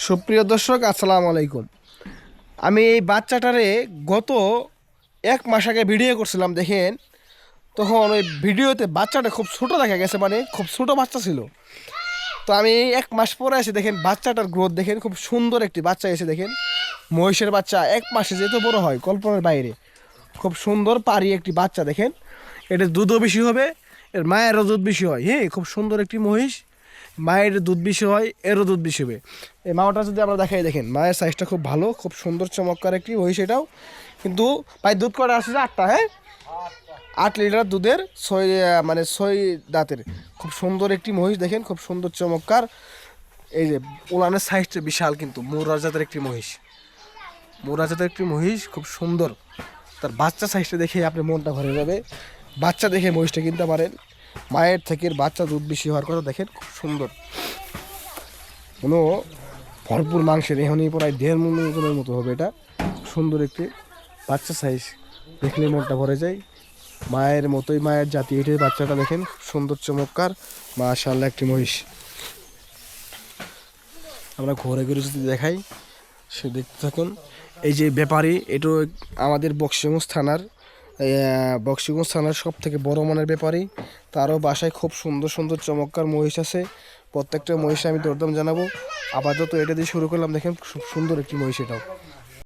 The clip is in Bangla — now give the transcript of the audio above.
সুপ্রিয় দর্শক, আসসালামু আলাইকুম। আমি এই বাচ্চাটারে গত 1 মাস আগে ভিডিও করছিলাম, দেখেন। তখন ওই ভিডিওতে বাচ্চাটা খুব ছোটো দেখা গেছে, মানে খুব ছোটো বাচ্চা ছিল। তো আমি 1 মাস পরে এসে দেখেন বাচ্চাটার গ্রোথ দেখেন, খুব সুন্দর একটি বাচ্চা এসে দেখেন। মহিষের বাচ্চা 1 মাসে যেহেতু বড় হয় কল্পনার বাইরে, খুব সুন্দর পারি একটি বাচ্চা দেখেন। এটার দুধও বেশি হবে, এর মায়েরও দুধ বেশি হয়। হ্যাঁ, খুব সুন্দর একটি মহিষ, মায়ের দুধ বেশি হয়, এরও দুধ বেশি হবে। এই মাওটা যদি আমরা দেখাই, দেখেন মায়ের সাইজটা খুব ভালো, খুব সুন্দর চমৎকার একটি মহিষ এটাও। কিন্তু ভাই দুধ কটা আসছে 8টা, হ্যাঁ 8 লিটার দুধের, 6 দাঁতের খুব সুন্দর একটি মহিষ দেখেন, খুব সুন্দর চমৎকার। এই যে উলানের সাইজটা বিশাল, কিন্তু মুরার জাতের একটি মহিষ, মুরার জাতের একটি মহিষ খুব সুন্দর। তার বাচ্চা সাইজটা দেখে আপনার মনটা ভরে যাবে। বাচ্চা দেখে মহিষটা কিনতে পারেন। মায়ের থেকে বাচ্চা দুধ বেশি হওয়ার কথা দেখেন, খুব সুন্দর, কোনো ভরপুর মাংসের, এখনই প্রায় 1.5 মণ ওজনের মতো হবে। এটা সুন্দর একটি বাচ্চা সাইজ, দেখলে মনটা ভরে যায়। মায়ের মতোই, মায়ের জাতি এটাই। বাচ্চাটা দেখেন খুব সুন্দর চমৎকার, মাশাআল্লাহ একটি মহিষ। আমরা ঘরে ঘরে যদি দেখাই, সে দেখতে থাকুন। এই যে ব্যাপারী, এটাও আমাদের বক্সিগঞ্জ থানার সব থেকে বড় মানের ব্যাপারী। তারও বাসায় খুব সুন্দর সুন্দর চমৎকার মহিষ আছে। প্রত্যেকটা মহিষে আমি দরদাম জানাবো। আপাতত এটা দিয়ে শুরু করলাম, দেখেন খুব সুন্দর একটি মহিষ এটাও।